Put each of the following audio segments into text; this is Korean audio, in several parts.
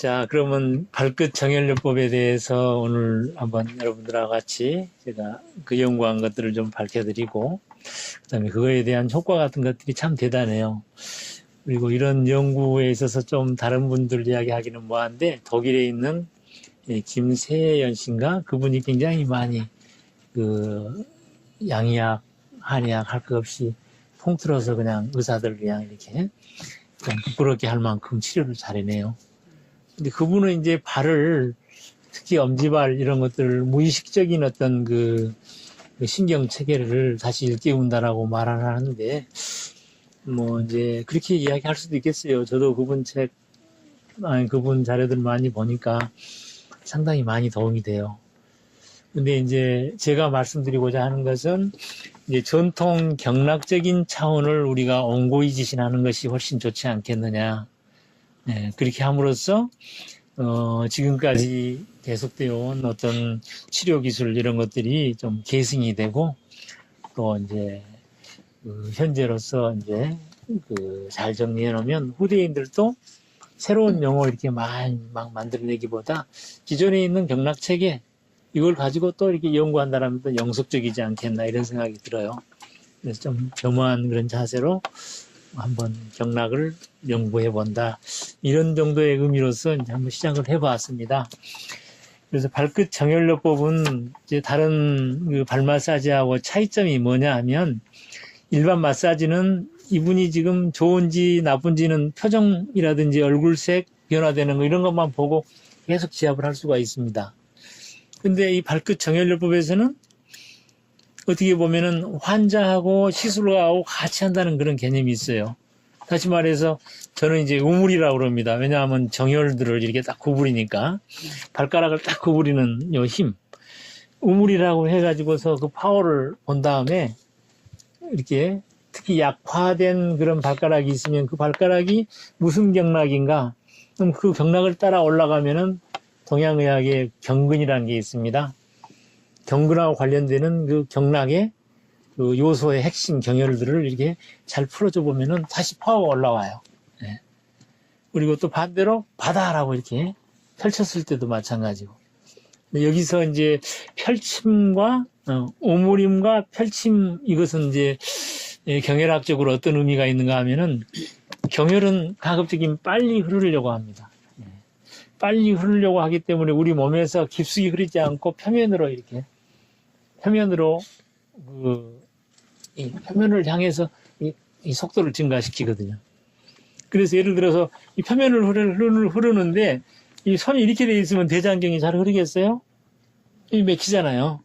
자, 그러면 발끝 정혈요법에 대해서 오늘 한번 여러분들하고 같이 제가 그 연구한 것들을 좀 밝혀드리고, 그 다음에 그거에 대한 효과 같은 것들이 참 대단해요. 그리고 이런 연구에 있어서 좀 다른 분들 이야기하기는 뭐한데, 독일에 있는 김세연 씨인가? 그분이 굉장히 많이 양의학, 한의학 할 것 없이 통틀어서 그냥 의사들 그냥 이렇게 좀 부끄럽게 할 만큼 치료를 잘해내요. 근데 그분은 이제 발을, 특히 엄지발 이런 것들 무의식적인 어떤 그 신경 체계를 다시 일깨운다라고 말을 하는데, 뭐 이제 그렇게 이야기할 수도 있겠어요. 저도 그분 자료들 많이 보니까 상당히 많이 도움이 돼요. 근데 이제 제가 말씀드리고자 하는 것은 이제 전통 경락적인 차원을 우리가 옹고이지신하는 것이 훨씬 좋지 않겠느냐. 네, 그렇게 함으로써 지금까지 계속되어 온 어떤 치료 기술 이런 것들이 좀 계승이 되고, 또 이제 현재로서 이제 잘 정리해 놓으면 후대인들도 새로운 용어 이렇게 막 만들어내기보다 기존에 있는 경락 체계 이걸 가지고 또 이렇게 연구한다라면 또 영속적이지 않겠나 이런 생각이 들어요. 그래서 좀 겸허한 그런 자세로 한번 경락을 연구해 본다. 이런 정도의 의미로서 이제 한번 시작을 해 보았습니다. 그래서 발끝 정혈요법은 이제 다른 그 발 마사지하고 차이점이 뭐냐 하면, 일반 마사지는 이분이 지금 좋은지 나쁜지는 표정이라든지 얼굴색 변화되는 거 이런 것만 보고 계속 지압을 할 수가 있습니다. 근데 이 발끝 정혈요법에서는 어떻게 보면은 환자하고 시술가하고 같이 한다는 그런 개념이 있어요. 다시 말해서 저는 이제 우물이라고 그럽니다. 왜냐하면 정혈들을 이렇게 딱 구부리니까 발가락을 딱 구부리는 요 힘. 우물이라고 해가지고서 그 파워를 본 다음에 이렇게 특히 약화된 그런 발가락이 있으면 그 발가락이 무슨 경락인가? 그럼 그 경락을 따라 올라가면은 동양의학의 경근이라는 게 있습니다. 경근하고 관련되는 그 경락의 그 요소의 핵심 경혈들을 이렇게 잘 풀어줘 보면은 다시 파워가 올라와요. 네. 그리고 또 반대로 바다라고 이렇게 펼쳤을 때도 마찬가지고. 여기서 이제 펼침과 오므림과 펼침, 이것은 이제 경혈학적으로 어떤 의미가 있는가 하면은, 경혈은 가급적이면 빨리 흐르려고 합니다. 빨리 흐르려고 하기 때문에 우리 몸에서 깊숙이 흐르지 않고 표면으로 이 표면을 향해서 이 속도를 증가시키거든요. 그래서 예를 들어서 이 표면을 흐르는데 이 손이 이렇게 돼 있으면 대장경이 잘 흐르겠어요? 이 맥히잖아요.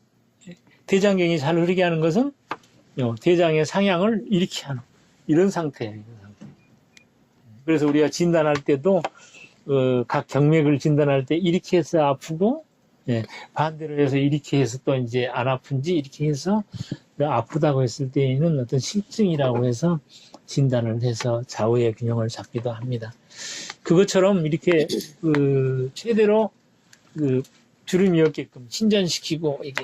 대장경이 잘 흐르게 하는 것은 대장의 상향을 이렇게 하는 이런 상태예요. 그래서 우리가 진단할 때도 각 경맥을 진단할 때 이렇게 해서 아프고, 반대로 해서 이렇게 해서 또 이제 안 아픈지 이렇게 해서 아프다고 했을 때에는 어떤 실증이라고 해서 진단을 해서 좌우의 균형을 잡기도 합니다. 그것처럼 이렇게 최대로 주름이 없게끔 신전시키고 이게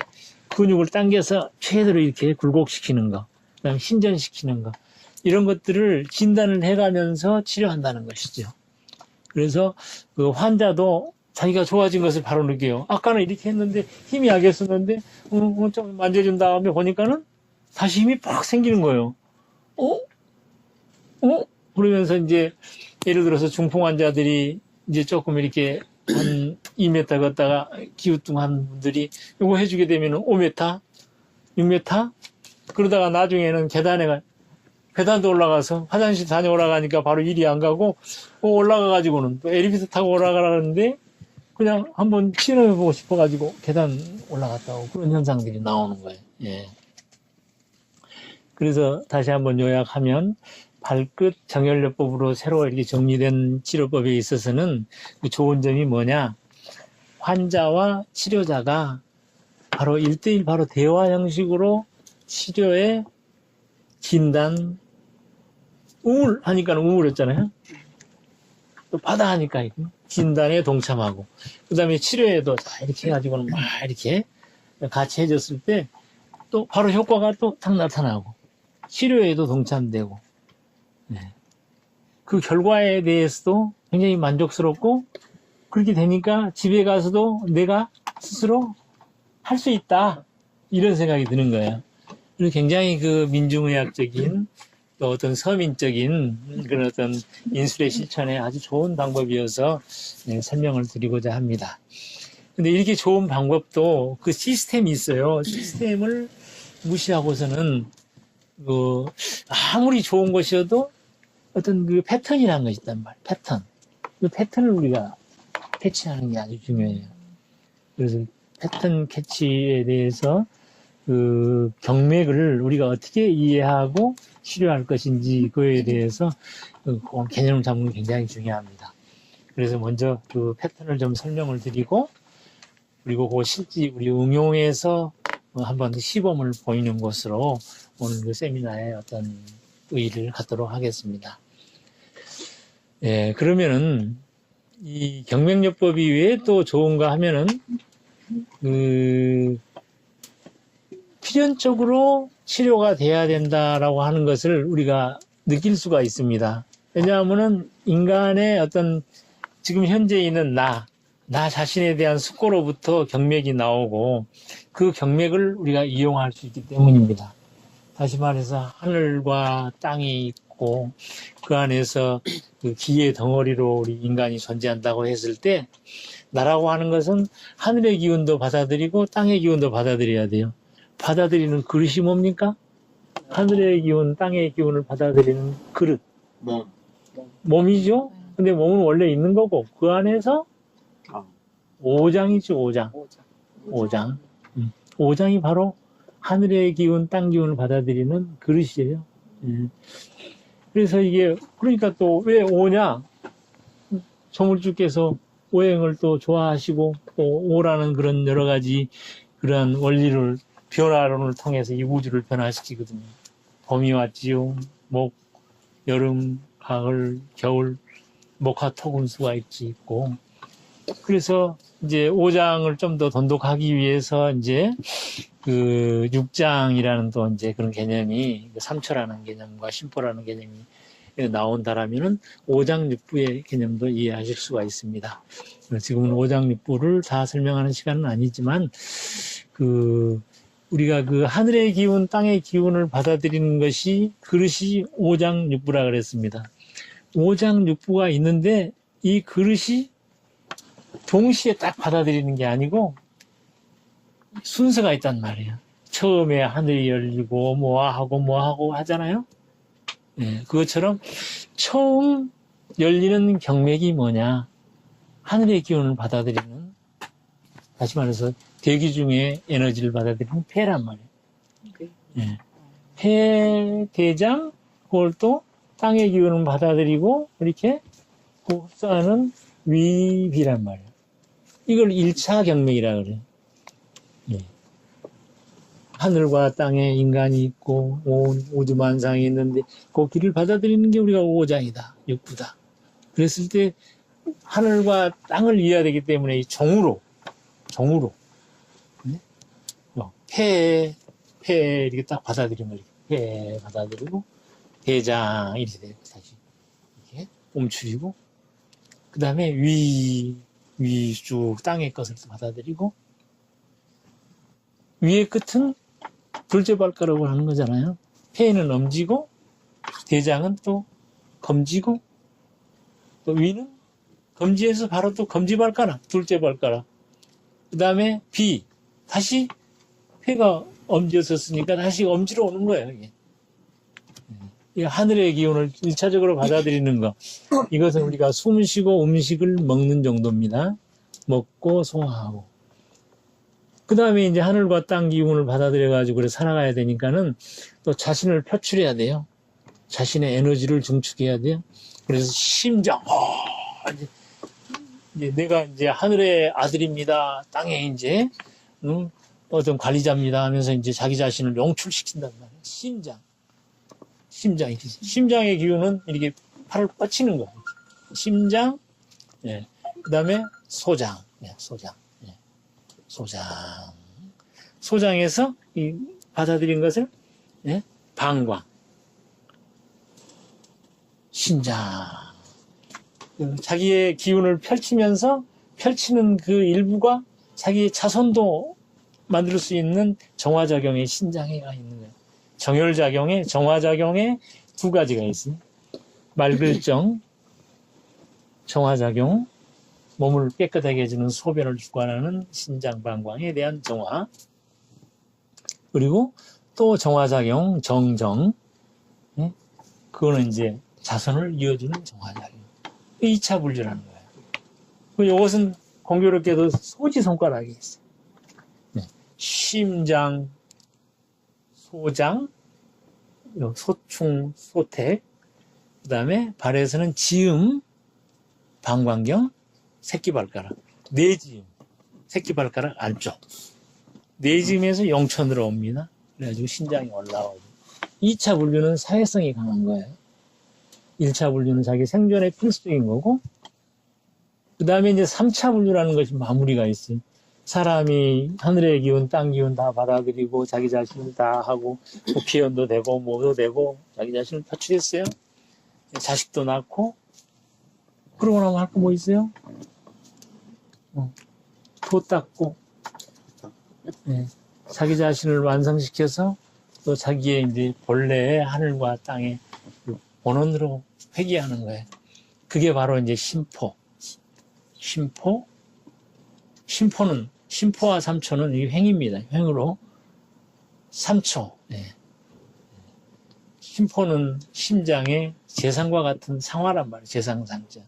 근육을 당겨서 최대로 이렇게 굴곡시키는 거, 그다음에 신전시키는 거, 이런 것들을 진단을 해가면서 치료한다는 것이죠. 그래서 그 환자도 자기가 좋아진 것을 바로 느껴요. 아까는 이렇게 했는데 힘이 약했었는데 좀 만져준 다음에 보니까는 다시 힘이 팍 생기는 거예요. 그러면서 이제 예를 들어서 중풍 환자들이 이제 조금 이렇게 한 2m 걷다가 기우뚱한 분들이 이거 해주게 되면 5m, 6m, 그러다가 나중에는 계단도 올라가서 화장실 다녀오라가니까 바로 일이 안 가고, 올라가가지고는 또 엘리베이터 타고 올라가라는데 그냥 한번 시험해보고 싶어가지고 계단 올라갔다 오고 그런 현상들이 나오는 거예요. 예. 그래서 다시 한번 요약하면, 발끝 정혈요법으로 새로 이렇게 정리된 치료법에 있어서는 그 좋은 점이 뭐냐? 환자와 치료자가 바로 1대1 바로 대화 형식으로 치료에 진단, 우물 하니까 우물했잖아요. 또 바다 하니까 진단에 동참하고, 그 다음에 치료에도 이렇게 해가지고는 막 이렇게 같이 해줬을 때 또 바로 효과가 또 딱 나타나고, 치료에도 동참되고, 그 결과에 대해서도 굉장히 만족스럽고, 그렇게 되니까 집에 가서도 내가 스스로 할 수 있다. 이런 생각이 드는 거예요. 그리고 굉장히 그 민중의학적인 또 어떤 서민적인 그런 어떤 인술의 실천에 아주 좋은 방법이어서 네, 설명을 드리고자 합니다. 근데 이렇게 좋은 방법도 그 시스템이 있어요. 시스템을 무시하고서는 그 아무리 좋은 것이어도 어떤 그 패턴이라는 것이 있단 말이에요. 패턴. 그 패턴을 우리가 캐치하는 게 아주 중요해요. 그래서 패턴 캐치에 대해서 그 경맥을 우리가 어떻게 이해하고 치료할 것인지 그에 대해서 그 개념을 잡는 게 굉장히 중요합니다. 그래서 먼저 그 패턴을 좀 설명을 드리고 그리고 그 실제 우리 응용해서 한번 시범을 보이는 것으로 오늘 그 세미나에 어떤 의의를 갖도록 하겠습니다. 예, 그러면은 이 경맥요법이 왜 또 좋은가 하면은 그 필연적으로 치료가 돼야 된다라고 하는 것을 우리가 느낄 수가 있습니다. 왜냐하면은 인간의 어떤 지금 현재 있는 나 자신에 대한 숙고로부터 경맥이 나오고 그 경맥을 우리가 이용할 수 있기 때문입니다. 다시 말해서 하늘과 땅이 있고 그 안에서 그 기의 덩어리로 우리 인간이 존재한다고 했을 때 나라고 하는 것은 하늘의 기운도 받아들이고 땅의 기운도 받아들여야 돼요. 받아들이는 그릇이 뭡니까? 하늘의 기운, 땅의 기운을 받아들이는 그릇. 몸이죠? 근데 몸은 원래 있는 거고, 그 안에서 오장이죠, 오장. 오장. 오장이 바로 하늘의 기운, 땅 기운을 받아들이는 그릇이에요. 그래서 이게, 그러니까 또 왜 오냐? 조물주께서 오행을 또 좋아하시고, 또 오라는 그런 여러 가지 그런 원리를 변화론을 통해서 이 우주를 변화시키거든요. 봄이 왔지요. 목, 여름, 가을, 겨울, 목화, 토, 금수가 있고. 그래서 이제 5장을 좀 더 돈독하기 위해서 이제 그 6장이라는 또 이제 그런 개념이 삼초라는 개념과 심포라는 개념이 나온다라면은 5장 6부의 개념도 이해하실 수가 있습니다. 지금은 5장 6부를 다 설명하는 시간은 아니지만 그 우리가 그 하늘의 기운, 땅의 기운을 받아들이는 것이 그릇이 5장 6부라 그랬습니다. 5장 6부가 있는데 이 그릇이 동시에 딱 받아들이는 게 아니고 순서가 있단 말이에요. 처음에 하늘이 열리고 뭐하고 하잖아요. 네, 그것처럼 처음 열리는 경맥이 뭐냐? 하늘의 기운을 받아들이는, 다시 말해서 대기 중에 에너지를 받아들이는 폐란 말이에요. 네. 폐, 대장, 그걸 또 땅의 기운을 받아들이고 이렇게 흡수하는 위비란 말이에요. 이걸 1차 경맥이라 그래요. 네. 하늘과 땅에 인간이 있고 온 우주만상이 있는데 그 길을 받아들이는 게 우리가 5장이다, 6부다. 그랬을 때 하늘과 땅을 이해해야 되기 때문에 이 종으로 네? 폐 이렇게 딱 받아들이면 이렇게 폐 받아들이고 대장 이렇게 돼요. 다시 이렇게 움츠리고 그 다음에 위 쭉 땅의 것을 받아들이고 위의 끝은 둘째 발가락으로 하는 거잖아요. 폐는 엄지고 대장은 또 검지고 또 위는 검지에서 바로 또 검지발가락, 둘째 발가락. 그 다음에 비, 다시 폐가 엄지였었으니까 다시 엄지로 오는 거예요. 이게. 이 하늘의 기운을 1차적으로 받아들이는 거. 이것은 우리가 숨 쉬고 음식을 먹는 정도입니다. 먹고 소화하고. 그 다음에 이제 하늘과 땅 기운을 받아들여가지고 그래 살아가야 되니까는 또 자신을 표출해야 돼요. 자신의 에너지를 증축해야 돼요. 그래서 심장, 이제 내가 이제 하늘의 아들입니다. 땅에 이제, 어떤 관리자입니다 하면서 이제 자기 자신을 용출시킨단 말이에요. 심장의 기운은 이렇게 팔을 뻗치는 거예요. 심장, 예. 그 다음에 소장, 예. 소장에서 이 받아들인 것을, 예. 방광, 신장. 자기의 기운을 펼치면서 펼치는 그 일부가 자기 자손도 만들 수 있는 정화작용의 신장애가 있는 거예요. 정혈작용에, 정화작용에 두 가지가 있어요. 말글정, 정화작용, 몸을 깨끗하게 해주는 소변을 주관하는 신장방광에 대한 정화, 그리고 또 정화작용, 정정, 예? 그거는 이제 자손을 이어주는 정화작용. 2차 분류라는 거예요. 이것은 공교롭게도 소지손가락에 있어요. 네. 심장, 소장, 소충, 소택, 그 다음에 발에서는 지음, 방광경, 새끼발가락, 뇌지음, 새끼발가락 안쪽. 뇌지음에서 영천으로 옵니다. 그래가지고 신장이 올라오고. 2차 분류는 사회성이 강한 거예요. 1차 분류는 자기 생존의 필수적인 거고, 그 다음에 이제 3차 분류라는 것이 마무리가 있어요. 사람이 하늘의 기운, 땅 기운 다 받아들이고, 자기 자신을 다 하고, 국회의원도 되고, 뭐도 되고, 자기 자신을 파출했어요. 자식도 낳고, 그러고 나면 할 거 뭐 있어요? 도 닦고, 네. 자기 자신을 완성시켜서 또 자기의 이제 본래의 하늘과 땅의 본원으로 회귀하는 거예요. 그게 바로 이제 심포. 심포와 삼초는 이 횡입니다. 횡으로 3초. 네. 심포는 심장의 재상과 같은 상화란 말이에요. 재상상자.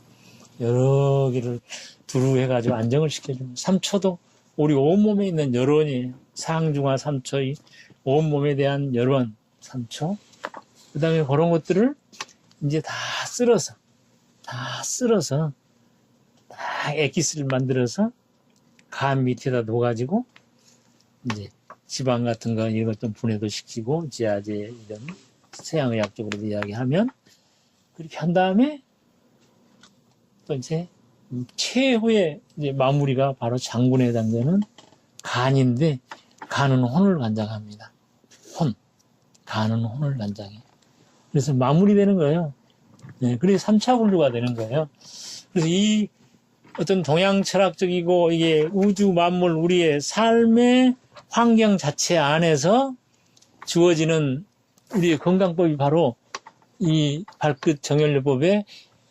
여러 개를 두루 해가지고 안정을 시켜주는 3초도 우리 온몸에 있는 여론이에요. 상중하 3초의 온몸에 대한 여론 3초. 그 다음에 그런 것들을 이제 다 쓸어서 다 엑기스를 만들어서 간 밑에다 놓아가지고 이제 지방 같은 거 이런 것 좀 분해도 시키고 지하제 이런 서양의학적으로 이야기하면 그렇게 한 다음에 또 이제 최후의 이제 마무리가 바로 장군에 해당되는 간인데 간은 혼을 관장합니다. 간은 혼을 관장해. 그래서 마무리되는 거예요. 네, 그래서 3차 분류가 되는 거예요. 그래서 이 어떤 동양 철학적이고 이게 우주 만물 우리의 삶의 환경 자체 안에서 주어지는 우리의 건강법이 바로 이 발끝 정혈요법의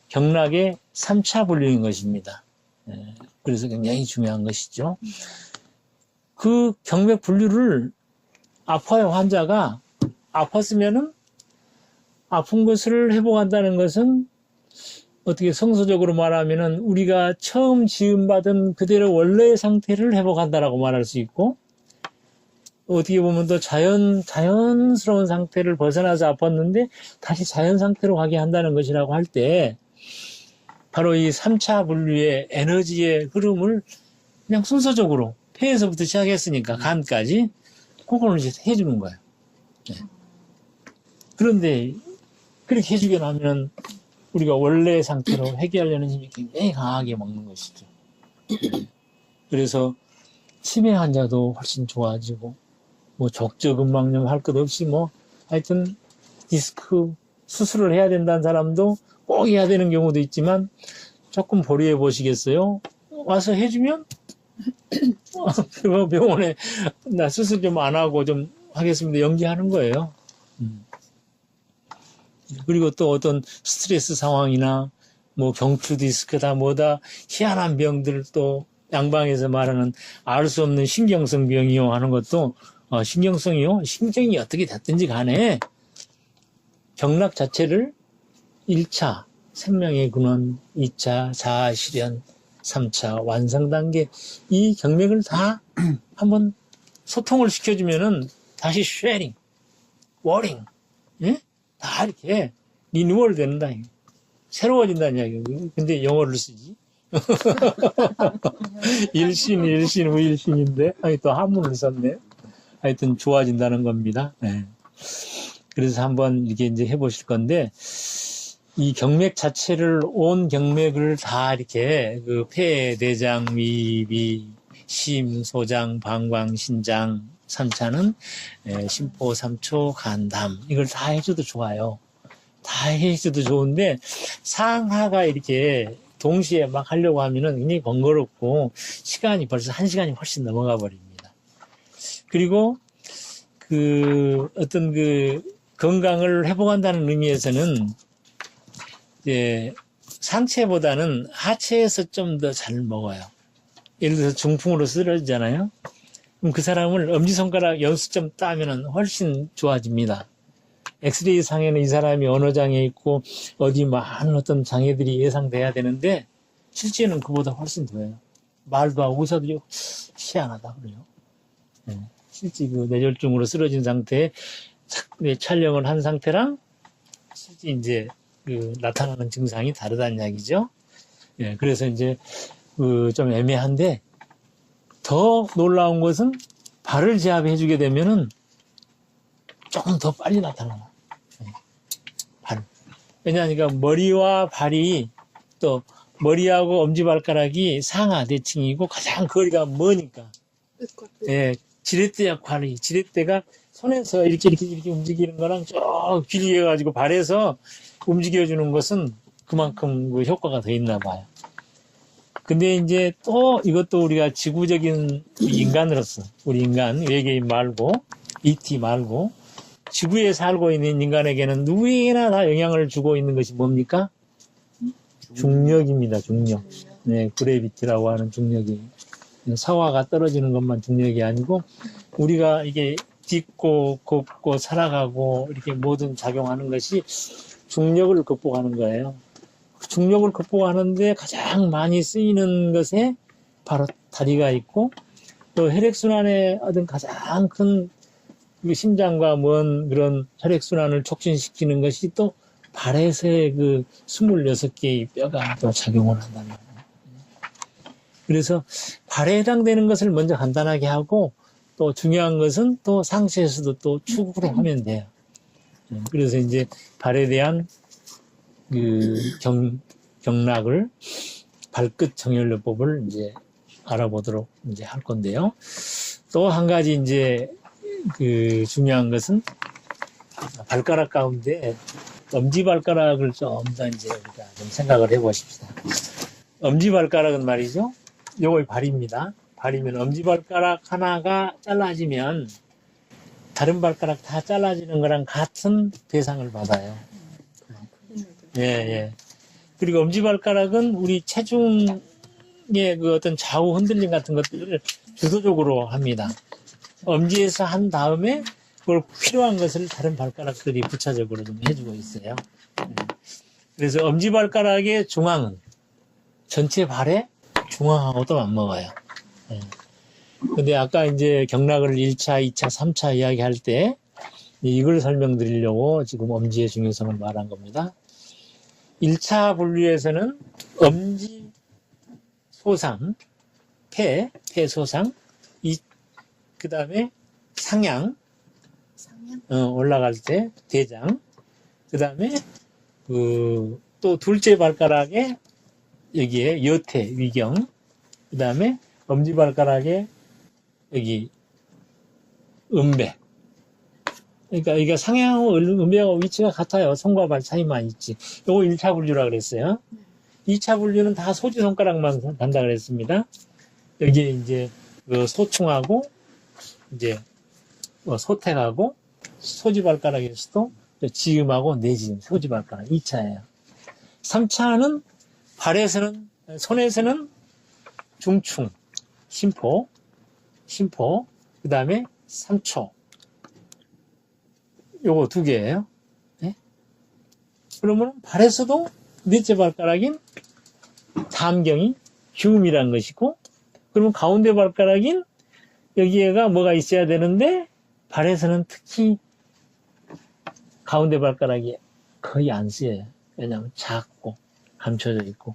경락의 3차 분류인 것입니다. 네, 그래서 굉장히 중요한 것이죠. 그 경맥 분류를 아파요 환자가 아팠으면은 아픈 것을 회복한다는 것은 어떻게 성서적으로 말하면은 우리가 처음 지음받은 그대로 원래의 상태를 회복한다라고 말할 수 있고 어떻게 보면 또 자연스러운 상태를 벗어나서 아팠는데 다시 자연 상태로 가게 한다는 것이라고 할 때 바로 이 3차 분류의 에너지의 흐름을 그냥 순서적으로 폐에서부터 시작했으니까 간까지 그거는 이제 해주는 거예요. 네. 그런데 그렇게 해주게 나면 우리가 원래의 상태로 회귀하려는 힘이 굉장히 강하게 먹는 것이죠. 그래서 치매 환자도 훨씬 좋아지고 뭐 족저근막염 할 것 없이 뭐 하여튼 디스크 수술을 해야 된다는 사람도 꼭 해야 되는 경우도 있지만 조금 보류해 보시겠어요? 와서 해주면 병원에 나 수술 좀 안 하고 좀 하겠습니다. 연기하는 거예요. 그리고 또 어떤 스트레스 상황이나 뭐 경추 디스크다 뭐다 희한한 병들 또 양방에서 말하는 알 수 없는 신경성 병이요 하는 것도 신경성이요 신경이 어떻게 됐든지 간에 경락 자체를 1차 생명의 근원, 2차 자아 실현, 3차 완성 단계 이 경맥을 다 한번 소통을 시켜주면은 다시 쉐링, 워링, 예? 다 이렇게 리뉴얼 된다. 새로워진다는 이야기예요. 근데 영어를 쓰지. 일신, 우일신인데, 또 한문을 썼네. 하여튼 좋아진다는 겁니다. 네. 그래서 한번 이렇게 이제 해보실 건데, 이 경맥 자체를, 온 경맥을 다 이렇게, 그 폐, 내장, 위, 심, 소장, 방광, 신장, 3차는 심포, 3초, 간, 담. 이걸 다 해줘도 좋아요. 다 해줘도 좋은데, 상하가 이렇게 동시에 막 하려고 하면은 굉장히 번거롭고 시간이 벌써 1시간이 훨씬 넘어가 버립니다. 그리고 어떤 건강을 회복한다는 의미에서는 이제 상체보다는 하체에서 좀 더 잘 먹어요. 예를 들어서 중풍으로 쓰러지잖아요. 그럼 그 사람을 엄지손가락 연수점 따면은 훨씬 좋아집니다. 엑스레이 상에는 이 사람이 언어장애 있고 어디 많은 어떤 장애들이 예상돼야 되는데 실제는 그보다 훨씬 더해요. 말도 하고 의사들이 희한하다 그래요. 네. 실제 뇌졸중으로 쓰러진 상태에 촬영을 한 상태랑 실제 이제 나타나는 증상이 다르다는 이야기죠. 예, 그래서 이제 좀 애매한데 더 놀라운 것은 발을 제압해 주게 되면은 조금 더 빨리 나타나요. 발. 왜냐하니까 머리와 발이 또 머리하고 엄지발가락이 상하 대칭이고 가장 거리가 머니까. 예, 지렛대 역할이 지렛대가 손에서 이렇게 움직이는 거랑 쭉 길이해가지고 발에서 움직여주는 것은 그만큼 효과가 더 있나 봐요. 근데 이제 또 이것도 우리가 지구적인 인간으로서 우리 인간 외계인 말고 ET 말고 지구에 살고 있는 인간에게는 누구에게나 다 영향을 주고 있는 것이 뭡니까? 중력입니다. 중력. 네, 그래비티라고 하는 중력이 사화가 떨어지는 것만 중력이 아니고 우리가 이게 딛고 걷고 살아가고 이렇게 모든 작용하는 것이 중력을 극복하는 거예요. 중력을 극복하는데 가장 많이 쓰이는 것에 바로 다리가 있고 또 혈액순환의 어떤 가장 큰 심장과 먼 그런 혈액순환을 촉진시키는 것이 또 발에서의 26개의 뼈가 또 작용을 한다는 거예요. 그래서 발에 해당되는 것을 먼저 간단하게 하고 또 중요한 것은 또 상체에서도 또 추구를 하면 돼요. 그래서 이제 발에 대한 경락을 발끝 정혈요법을 이제 알아보도록 이제 할 건데요. 또 한 가지 이제 중요한 것은 발가락 가운데 엄지발가락을 좀 더 이제 우리가 좀 생각을 해보십시다. 엄지발가락은 말이죠. 요거 발입니다. 발이면 엄지발가락 하나가 잘라지면 다른 발가락 다 잘라지는 거랑 같은 대상을 받아요. 예, 예. 그리고 엄지발가락은 우리 체중의 어떤 좌우 흔들림 같은 것들을 주도적으로 합니다. 엄지에서 한 다음에 그걸 필요한 것을 다른 발가락들이 부차적으로 좀 해주고 있어요. 그래서 엄지발가락의 중앙은 전체 발의 중앙하고도 맞먹어요. 근데 아까 이제 경락을 1차, 2차, 3차 이야기할 때 이걸 설명드리려고 지금 엄지의 중요성을 말한 겁니다. 1차 분류에서는 엄지, 소상, 폐 소상, 그 다음에 상양, 올라갈 때 대장, 그 다음에 또 둘째 발가락에 여기에 여태, 위경, 그 다음에 엄지발가락에 여기 음배. 그러니까 이게 상향하고 음배하고 위치가 같아요. 손과 발 차이만 있지. 요거 1차 분류라 그랬어요. 2차 분류는 다 소지 손가락만 간다 그랬습니다. 여기에 이제 소충하고 이제 소택하고 소지 발가락에서도 지음하고 내지음, 소지 발가락 2차예요. 3차는 발에서는 손에서는 중충, 심포, 그 다음에 3초. 요거 2개예요. 네? 그러면 발에서도 넷째 발가락인 담경이 휴음이라는 것이고, 그러면 가운데 발가락인 여기에가 뭐가 있어야 되는데, 발에서는 특히 가운데 발가락이 거의 안 쓰여요. 왜냐하면 작고 감춰져 있고.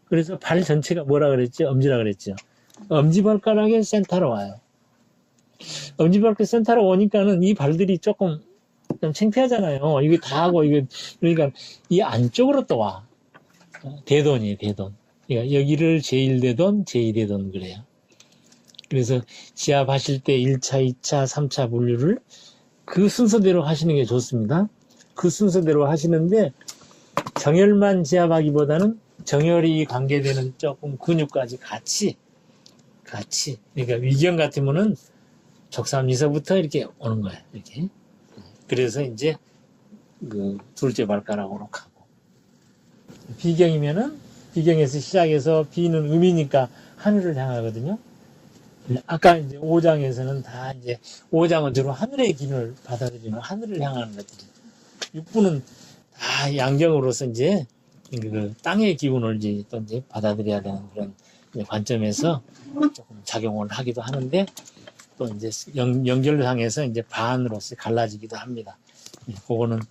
그래서 발 전체가 뭐라 그랬죠? 엄지라 그랬죠. 엄지발가락의 센터로 와요. 엄지발가락 센터로 오니까는 이 발들이 조금 좀 창피하잖아요. 이거 다 하고, 그러니까 이 안쪽으로 또 와. 대돈이에요, 대돈. 그러니까 여기를 제1대돈, 제2대돈 그래요. 그래서 지압하실 때 1차, 2차, 3차 분류를 그 순서대로 하시는 게 좋습니다. 그 순서대로 하시는데 정혈만 지압하기보다는 정혈이 관계되는 조금 근육까지 같이. 그러니까 위경 같으면은 족삼리서부터 이렇게 오는 거예요. 이렇게. 그래서 이제 그 둘째 발가락으로 가고. 비경이면은 비경에서 시작해서 비는 음이니까 하늘을 향하거든요. 아까 이제 5장에서는 다 이제 5장은 주로 하늘의 기운을 받아들이는 하늘을 향하는 것들이. 6부는 다 양경으로서 이제 그 땅의 기운을 이제 또 이제 받아들여야 되는 그런 관점에서 조금 작용을 하기도 하는데 또 이제 연결상에서 이제 반으로서 갈라지기도 합니다. 그거는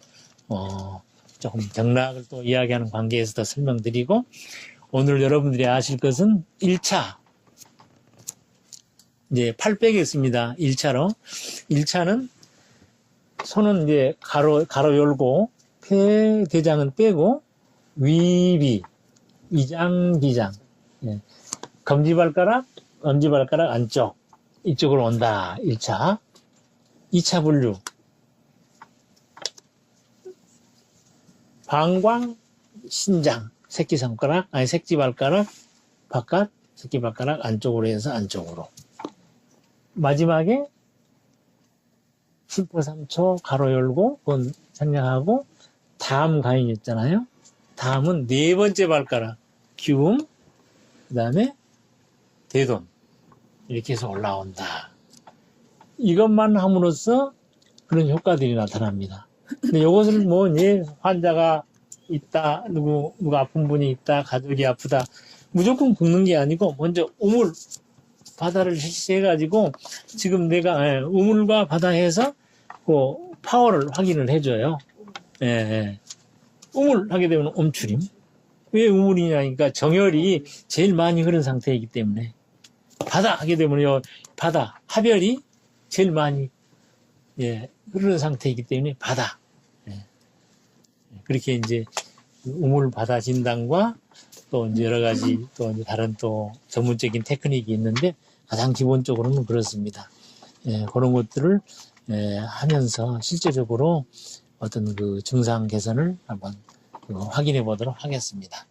조금 경락을 또 이야기하는 관계에서 더 설명드리고 오늘 여러분들이 아실 것은 1차 이제 팔 빼겠습니다. 1차로 1차는 손은 이제 가로 열고 폐 대장은 빼고 위비 위장 비장 검지발가락 안쪽 이쪽으로 온다. 1차 2차 분류 방광 신장 새끼손가락 새끼발가락 바깥 새끼발가락 안쪽으로 해서 안쪽으로 마지막에 10초 3초 가로 열고 그건 생략하고 다음 가인이었잖아요. 다음은 네 번째 발가락 기움 그 다음에 대돈 이렇게 해서 올라온다. 이것만 함으로써 그런 효과들이 나타납니다. 근데 이것을 뭐 환자가 있다 누가 아픈 분이 있다 가족이 아프다 무조건 긁는 게 아니고 먼저 우물 바다를 실시해가지고 지금 내가 우물과 바다 해서 그 파워를 확인을 해줘요. 우물 하게 되면 움츠림. 왜 우물이냐니까 정혈이 제일 많이 흐른 상태이기 때문에 바다 하게 되면요 바다 하별이 제일 많이 흐르는 상태이기 때문에 바다. 그렇게 이제 우물 바다 진단과 또 이제 여러 가지 또 이제 다른 또 전문적인 테크닉이 있는데 가장 기본적으로는 그렇습니다. 그런 것들을 하면서 실제적으로 어떤 그 증상 개선을 한번 확인해 보도록 하겠습니다.